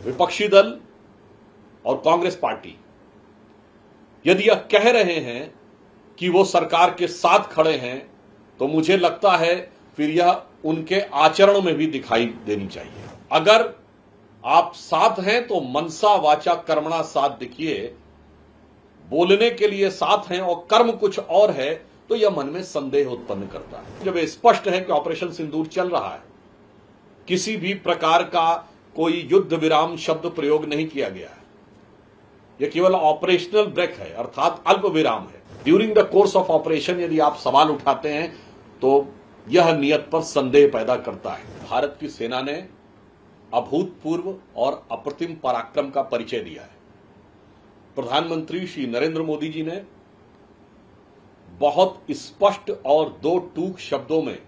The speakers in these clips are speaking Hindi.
विपक्षी दल और कांग्रेस पार्टी यदि यह कह रहे हैं कि वो सरकार के साथ खड़े हैं तो मुझे लगता है फिर यह उनके आचरण में भी दिखाई देनी चाहिए। अगर आप साथ हैं तो मनसा वाचा कर्मणा साथ दिखिए, बोलने के लिए साथ हैं और कर्म कुछ और है तो यह मन में संदेह उत्पन्न करता है। जब यह स्पष्ट है कि ऑपरेशन सिंदूर चल रहा है, किसी भी प्रकार का कोई युद्ध विराम शब्द प्रयोग नहीं किया गया है, यह केवल ऑपरेशनल ब्रेक है अर्थात अल्प विराम है। During the course of operation यदि आप सवाल उठाते हैं तो यह नियत पर संदेह पैदा करता है। भारत की सेना ने अभूतपूर्व और अप्रतिम पराक्रम का परिचय दिया है। प्रधानमंत्री श्री नरेंद्र मोदी जी ने बहुत स्पष्ट और दो टूक शब्दों में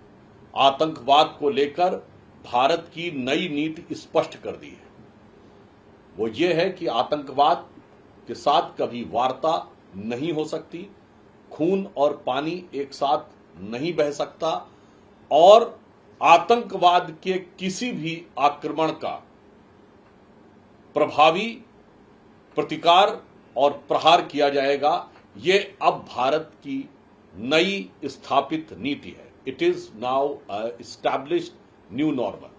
आतंकवाद को लेकर भारत की नई नीति स्पष्ट कर दी है। वो ये है कि आतंकवाद के साथ कभी वार्ता नहीं हो सकती, खून और पानी एक साथ नहीं बह सकता और आतंकवाद के किसी भी आक्रमण का प्रभावी प्रतिकार और प्रहार किया जाएगा। ये अब भारत की नई स्थापित नीति है। It is now established new normal.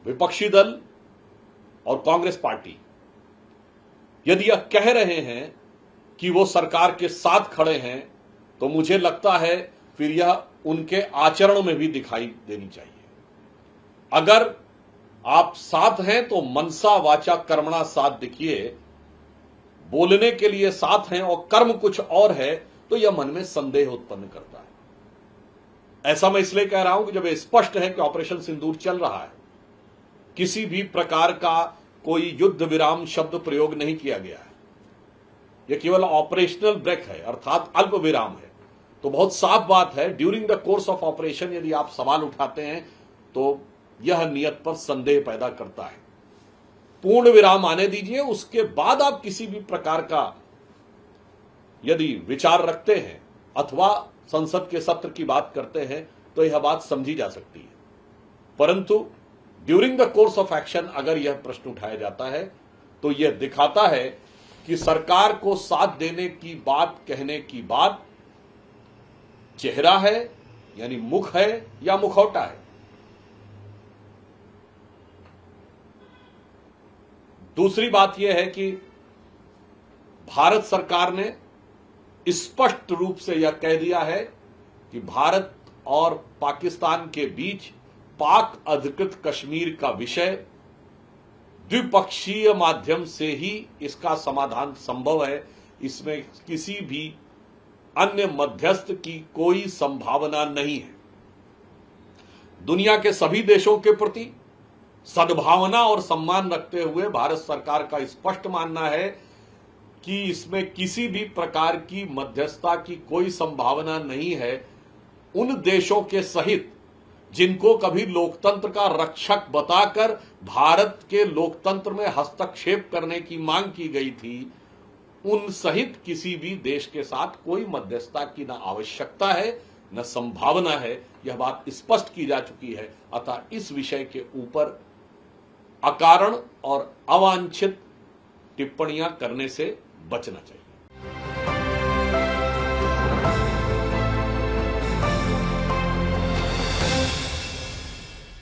विपक्षी दल और कांग्रेस पार्टी यदि यह कह रहे हैं कि वो सरकार के साथ खड़े हैं तो मुझे लगता है फिर यह उनके आचरण में भी दिखाई देनी चाहिए। अगर आप साथ हैं तो मनसा वाचा कर्मणा साथ दिखिए, बोलने के लिए साथ हैं और कर्म कुछ और है तो यह मन में संदेह उत्पन्न करता है। ऐसा मैं इसलिए कह रहा हूं कि जब यह स्पष्ट है कि ऑपरेशन सिंदूर चल रहा है, किसी भी प्रकार का कोई युद्ध विराम शब्द प्रयोग नहीं किया गया है, यह केवल ऑपरेशनल ब्रेक है अर्थात अल्प विराम है, तो बहुत साफ बात है। During the course of operation यदि आप सवाल उठाते हैं तो यह नियत पर संदेह पैदा करता है। पूर्ण विराम आने दीजिए, उसके बाद आप किसी भी प्रकार का यदि विचार रखते हैं अथवा संसद के सत्र की बात करते हैं तो यह बात समझी जा सकती है। परंतु during the course of action अगर यह प्रश्न उठाया जाता है तो यह दिखाता है कि सरकार को साथ देने की बात कहने की बात चेहरा है यानी मुख है या मुखौटा है। दूसरी बात यह है कि भारत सरकार ने स्पष्ट रूप से यह कह दिया है कि भारत और पाकिस्तान के बीच पाक अधिकृत कश्मीर का विषय द्विपक्षीय माध्यम से ही इसका समाधान संभव है। इसमें किसी भी अन्य मध्यस्थ की कोई संभावना नहीं है। दुनिया के सभी देशों के प्रति सद्भावना और सम्मान रखते हुए भारत सरकार का स्पष्ट मानना है कि इसमें किसी भी प्रकार की मध्यस्थता की कोई संभावना नहीं है। उन देशों के सहित जिनको कभी लोकतंत्र का रक्षक बताकर भारत के लोकतंत्र में हस्तक्षेप करने की मांग की गई थी, उन सहित किसी भी देश के साथ कोई मध्यस्थता की न आवश्यकता है न संभावना है। यह बात स्पष्ट की जा चुकी है। अतः इस विषय के ऊपर अकारण और अवांछित टिप्पणियां करने से बचना चाहिए।